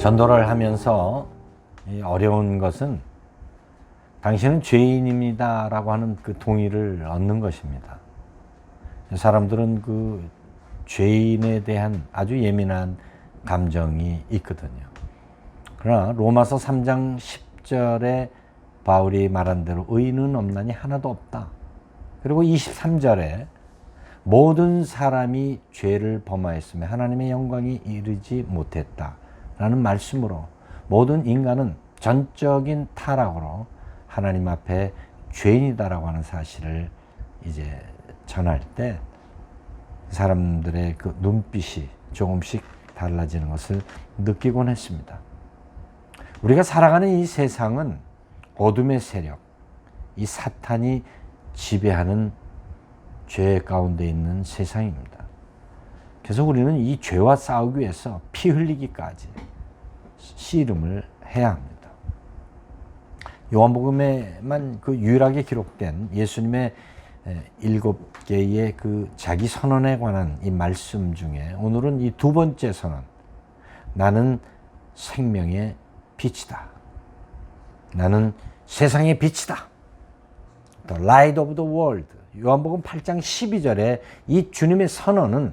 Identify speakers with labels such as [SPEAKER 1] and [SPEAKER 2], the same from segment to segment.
[SPEAKER 1] 전도를 하면서 어려운 것은 당신은 죄인입니다 라고 하는 그 동의를 얻는 것입니다. 사람들은 그 죄인에 대한 아주 예민한 감정이 있거든요. 그러나 로마서 3장 10절에 바울이 말한 대로 의인은 없나니 하나도 없다. 그리고 23절에 모든 사람이 죄를 범하였으며 하나님의 영광이 이르지 못했다 라는 말씀으로 모든 인간은 전적인 타락으로 하나님 앞에 죄인이다라고 하는 사실을 이제 전할 때 사람들의 그 눈빛이 조금씩 달라지는 것을 느끼곤 했습니다. 우리가 살아가는 이 세상은 어둠의 세력, 이 사탄이 지배하는 죄 가운데 있는 세상입니다. 그래서 우리는 이 죄와 싸우기 위해서 피 흘리기까지 씨름을 해야 합니다. 요한복음에만 그 유일하게 기록된 예수님의 7개의 그 자기 선언에 관한 이 말씀 중에 오늘은 이 두 번째 선언, 나는 생명의 빛이다. 나는 세상의 빛이다. The light of the world. 요한복음 8장 12절에 이 주님의 선언은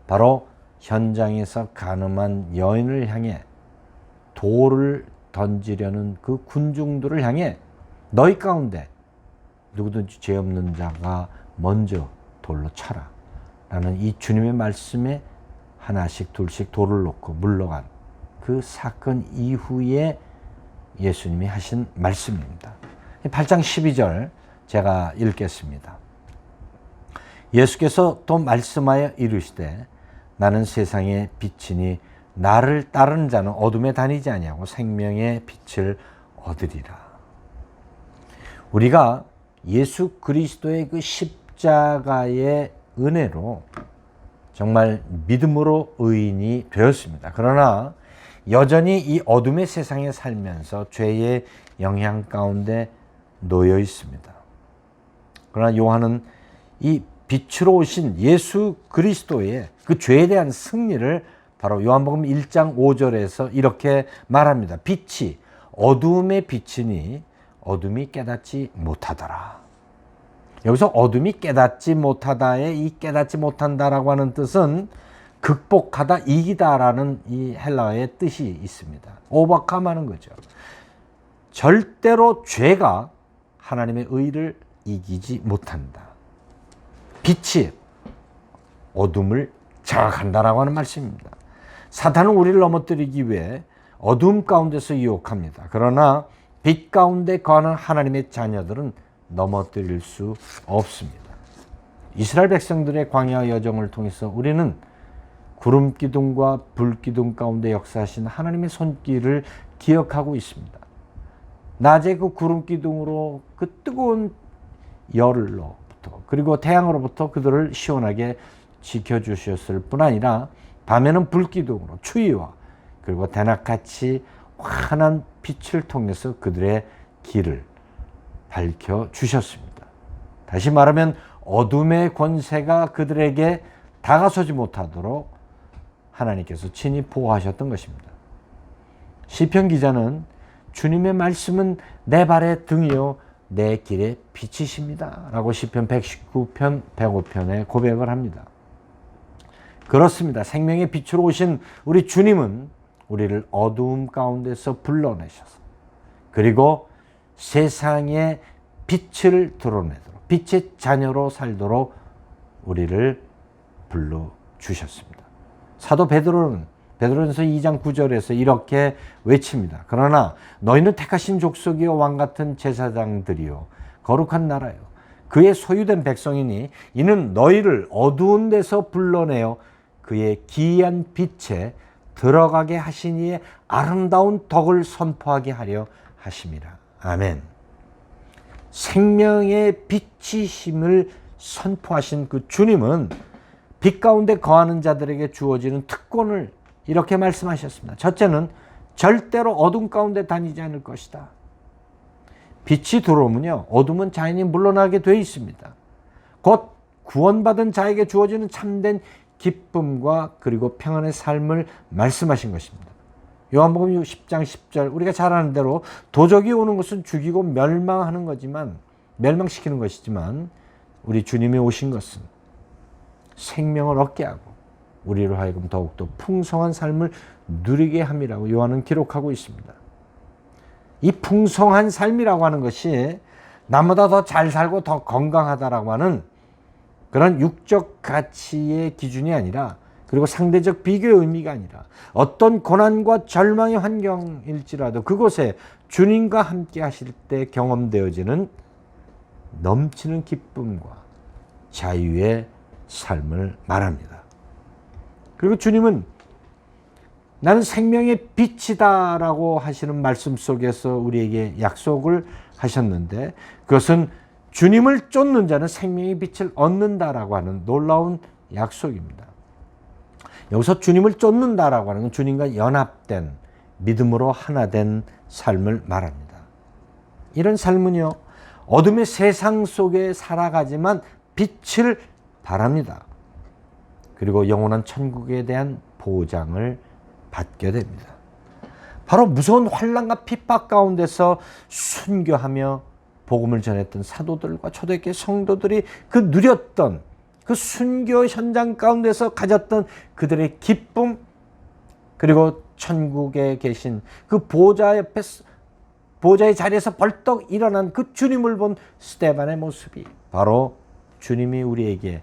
[SPEAKER 1] 바로 현장에서 간음한 여인을 향해 돌을 던지려는 그 군중들을 향해 너희 가운데 누구든지 죄 없는 자가 먼저 돌로 쳐라 라는 이 주님의 말씀에 하나씩 둘씩 돌을 놓고 물러간 그 사건 이후에 예수님이 하신 말씀입니다. 8장 12절 제가 읽겠습니다. 예수께서 또 말씀하여 이르시되 나는 세상의 빛이니 나를 따르는 자는 어둠에 다니지 아니하고 생명의 빛을 얻으리라. 우리가 예수 그리스도의 그 십자가의 은혜로 정말 믿음으로 의인이 되었습니다. 그러나 여전히 이 어둠의 세상에 살면서 죄의 영향 가운데 놓여 있습니다. 그러나 요한은 이 빛으로 오신 예수 그리스도의 그 죄에 대한 승리를 바로 요한복음 1장 5절에서 이렇게 말합니다. 빛이 어둠의 빛이니 어둠이 깨닫지 못하더라. 여기서 어둠이 깨닫지 못하다의 이 깨닫지 못한다라고 하는 뜻은 극복하다, 이기다라는 이 헬라어의 뜻이 있습니다. 오버컴하는 거죠. 절대로 죄가 하나님의 의를 이기지 못한다. 빛이 어둠을 장악한다라고 하는 말씀입니다. 사탄은 우리를 넘어뜨리기 위해 어둠 가운데서 유혹합니다. 그러나 빛 가운데 거하는 하나님의 자녀들은 넘어뜨릴 수 없습니다. 이스라엘 백성들의 광야 여정을 통해서 우리는 구름 기둥과 불 기둥 가운데 역사하신 하나님의 손길을 기억하고 있습니다. 낮에 그 구름 기둥으로 그 뜨거운 열로부터 그리고 태양으로부터 그들을 시원하게 지켜주셨을 뿐 아니라 밤에는 불 기둥으로 추위와 그리고 대낮같이 환한 빛을 통해서 그들의 길을 밝혀주셨습니다. 다시 말하면 어둠의 권세가 그들에게 다가서지 못하도록 하나님께서 친히 보호하셨던 것입니다. 시편 기자는 주님의 말씀은 내 발의 등이요 내 길의 빛이십니다 라고 시편 119편 105편에 고백을 합니다. 그렇습니다. 생명의 빛으로 오신 우리 주님은 우리를 어두움 가운데서 불러내셔서 그리고 세상의 빛을 드러내도록 빛의 자녀로 살도록 우리를 불러주셨습니다. 사도 베드로전서 2장 9절에서 이렇게 외칩니다. 그러나 너희는 택하신 족속이요 왕같은 제사장들이요 거룩한 나라요 그의 소유된 백성이니 이는 너희를 어두운 데서 불러내어 그의 기이한 빛에 들어가게 하신 이의 아름다운 덕을 선포하게 하려 하심이라. 아멘. 생명의 빛이심을 선포하신 그 주님은 빛 가운데 거하는 자들에게 주어지는 특권을 이렇게 말씀하셨습니다. 첫째는 절대로 어둠 가운데 다니지 않을 것이다. 빛이 들어오면요, 어둠은 자연히 물러나게 되어 있습니다. 곧 구원받은 자에게 주어지는 참된 기쁨과 그리고 평안의 삶을 말씀하신 것입니다. 요한복음 10장 10절 우리가 잘 아는 대로 도적이 오는 것은 죽이고 멸망하는 거지만 멸망시키는 것이지만 우리 주님이 오신 것은 생명을 얻게 하고 우리로 하여금 더욱더 풍성한 삶을 누리게 함이라고 요한은 기록하고 있습니다. 이 풍성한 삶이라고 하는 것이 나보다 더 잘 살고 더 건강하다라고 하는 그런 육적 가치의 기준이 아니라, 그리고 상대적 비교의 의미가 아니라, 어떤 고난과 절망의 환경일지라도 그곳에 주님과 함께 하실 때 경험되어지는 넘치는 기쁨과 자유의 삶을 말합니다. 그리고 주님은 나는 생명의 빛이다라고 하시는 말씀 속에서 우리에게 약속을 하셨는데, 그것은 주님을 쫓는 자는 생명의 빛을 얻는다라고 하는 놀라운 약속입니다. 여기서 주님을 쫓는다라고 하는 건 주님과 연합된, 믿음으로 하나 된 삶을 말합니다. 이런 삶은요, 어둠의 세상 속에 살아가지만 빛을 발합니다. 그리고 영원한 천국에 대한 보장을 받게 됩니다. 바로 무서운 환난과 핍박 가운데서 순교하며 복음을 전했던 사도들과 초대교회 성도들이 그 누렸던 그 순교 현장 가운데서 가졌던 그들의 기쁨, 그리고 천국에 계신 그 보좌의 자리에서 벌떡 일어난 그 주님을 본 스데반의 모습이 바로 주님이 우리에게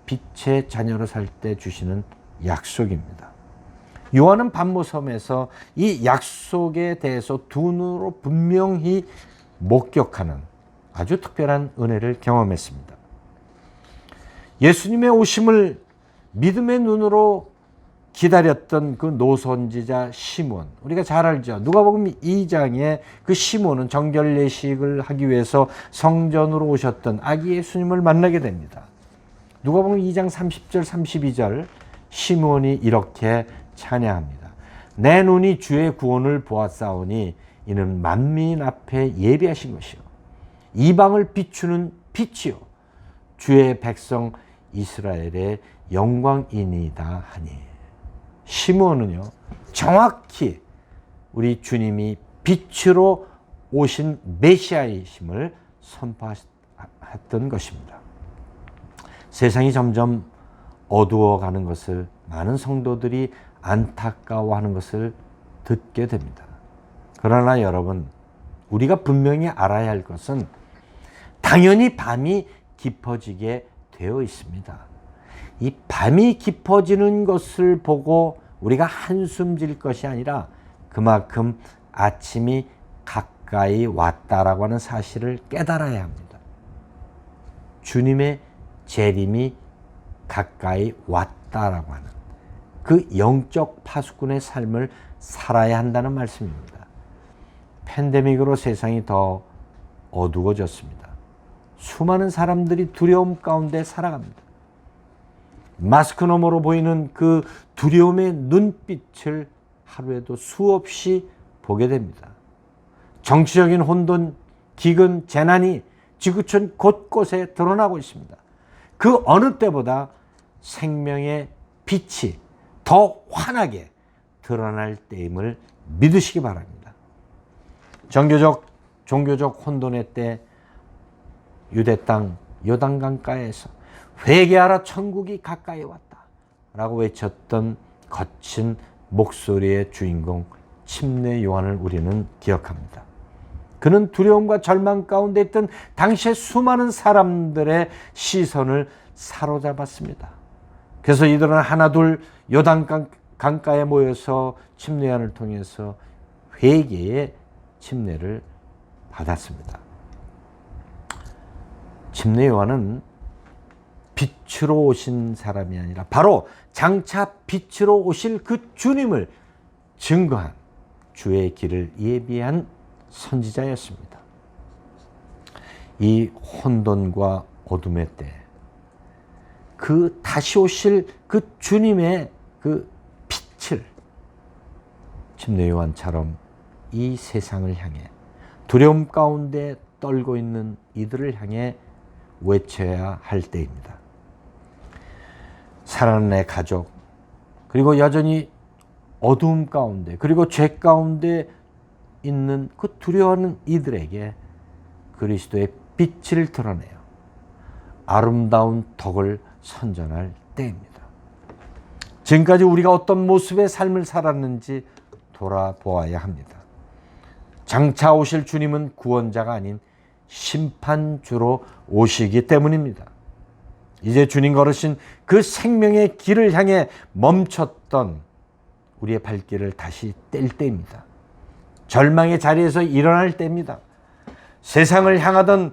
[SPEAKER 1] 빛의 자녀로 살 때 주시는 약속입니다. 요한은 반모섬에서 이 약속에 대해서 두 눈으로 분명히 목격하는 아주 특별한 은혜를 경험했습니다. 예수님의 오심을 믿음의 눈으로 기다렸던 그 노선지자 시몬, 우리가 잘 알죠. 누가복음 2장에 그 시몬은 정결 예식을 하기 위해서 성전으로 오셨던 아기 예수님을 만나게 됩니다. 누가복음 2장 30절 32절 시몬이 이렇게 찬양합니다. 내 눈이 주의 구원을 보았사오니 이는 만민 앞에 예비하신 것이요 이방을 비추는 빛이요 주의 백성 이스라엘의 영광이니이다 하니. 시몬은요, 정확히 우리 주님이 빛으로 오신 메시아이심을 선포했던 것입니다. 세상이 점점 어두워가는 것을 많은 성도들이 안타까워하는 것을 듣게 됩니다. 그러나 여러분, 우리가 분명히 알아야 할 것은 당연히 밤이 깊어지게 되어 있습니다. 이 밤이 깊어지는 것을 보고 우리가 한숨 질 것이 아니라 그만큼 아침이 가까이 왔다라고 하는 사실을 깨달아야 합니다. 주님의 재림이 가까이 왔다라고 하는 그 영적 파수꾼의 삶을 살아야 한다는 말씀입니다. 팬데믹으로 세상이 더 어두워졌습니다. 수많은 사람들이 두려움 가운데 살아갑니다. 마스크 너머로 보이는 그 두려움의 눈빛을 하루에도 수없이 보게 됩니다. 정치적인 혼돈, 기근, 재난이 지구촌 곳곳에 드러나고 있습니다. 그 어느 때보다 생명의 빛이 더 환하게 드러날 때임을 믿으시기 바랍니다. 종교적 혼돈의 때 유대 땅 요단강가에서 회개하라 천국이 가까이 왔다 라고 외쳤던 거친 목소리의 주인공 침례 요한을 우리는 기억합니다. 그는 두려움과 절망 가운데 있던 당시의 수많은 사람들의 시선을 사로잡았습니다. 그래서 이들은 하나둘 요단강가에 모여서 침례 요한을 통해서 회개의 침례를 받았습니다. 침례 요한은 빛으로 오신 사람이 아니라 바로 장차 빛으로 오실 그 주님을 증거한 주의 길을 예비한 선지자였습니다. 이 혼돈과 어둠의 때 그 다시 오실 그 주님의 그 빛을 침례 요한처럼 이 세상을 향해 두려움 가운데 떨고 있는 이들을 향해 외쳐야 할 때입니다. 사랑하는 내 가족, 그리고 여전히 어두움 가운데 그리고 죄 가운데 있는 그 두려워하는 이들에게 그리스도의 빛을 드러내요. 아름다운 덕을 선전할 때입니다. 지금까지 우리가 어떤 모습의 삶을 살았는지 돌아보아야 합니다. 장차 오실 주님은 구원자가 아닌 심판주로 오시기 때문입니다. 이제 주님 걸으신 그 생명의 길을 향해 멈췄던 우리의 발길을 다시 뗄 때입니다. 절망의 자리에서 일어날 때입니다. 세상을 향하던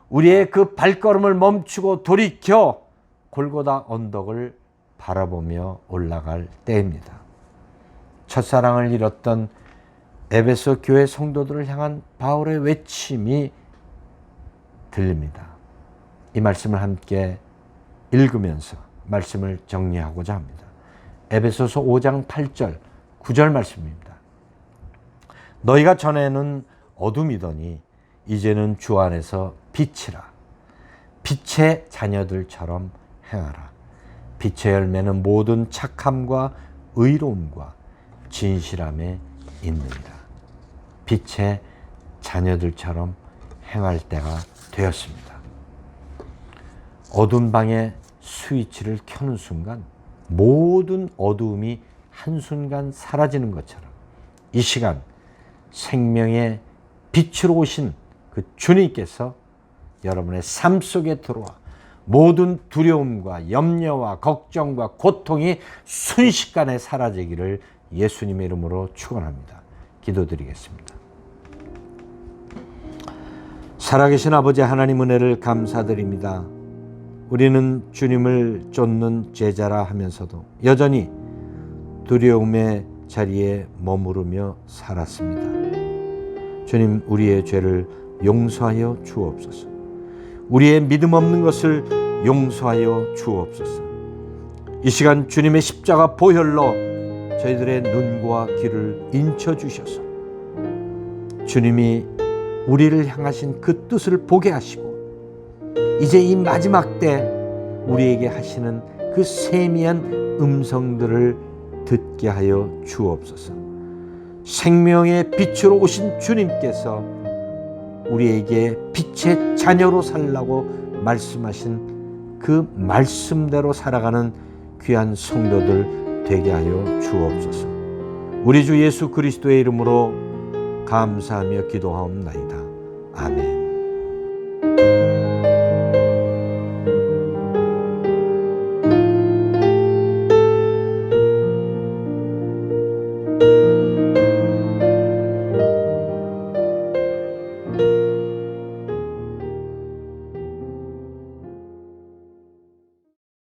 [SPEAKER 1] 우리의 그 발걸음을 멈추고 돌이켜 골고다 언덕을 바라보며 올라갈 때입니다. 첫사랑을 잃었던 에베소 교회 성도들을 향한 바울의 외침이 들립니다. 이 말씀을 함께 읽으면서 말씀을 정리하고자 합니다. 에베소서 5장 8절 9절 말씀입니다. 너희가 전에는 어둠이더니 이제는 주 안에서 빛이라. 빛의 자녀들처럼 행하라. 빛의 열매는 모든 착함과 의로움과 진실함에 있느니라. 빛의 자녀들처럼 행할 때가 되었습니다. 어두운 방에 스위치를 켜는 순간 모든 어두움이 한순간 사라지는 것처럼 이 시간 생명의 빛으로 오신 그 주님께서 여러분의 삶 속에 들어와 모든 두려움과 염려와 걱정과 고통이 순식간에 사라지기를 예수님의 이름으로 축원합니다. 기도드리겠습니다. 살아계신 아버지 하나님 은혜를 감사드립니다. 우리는 주님을 쫓는 제자라 하면서도 여전히 두려움의 자리에 머무르며 살았습니다. 주님, 우리의 죄를 용서하여 주옵소서. 우리의 믿음 없는 것을 용서하여 주옵소서. 이 시간 주님의 십자가 보혈로 저희들의 눈과 귀를 인쳐 주셔서 주님이 우리를 향하신 그 뜻을 보게 하시고 이제 이 마지막 때 우리에게 하시는 그 세미한 음성들을 듣게 하여 주옵소서. 생명의 빛으로 오신 주님께서 우리에게 빛의 자녀로 살라고 말씀하신 그 말씀대로 살아가는 귀한 성도들 되게 하여 주옵소서. 우리 주 예수 그리스도의 이름으로 감사하며 기도하옵나이다. 아멘.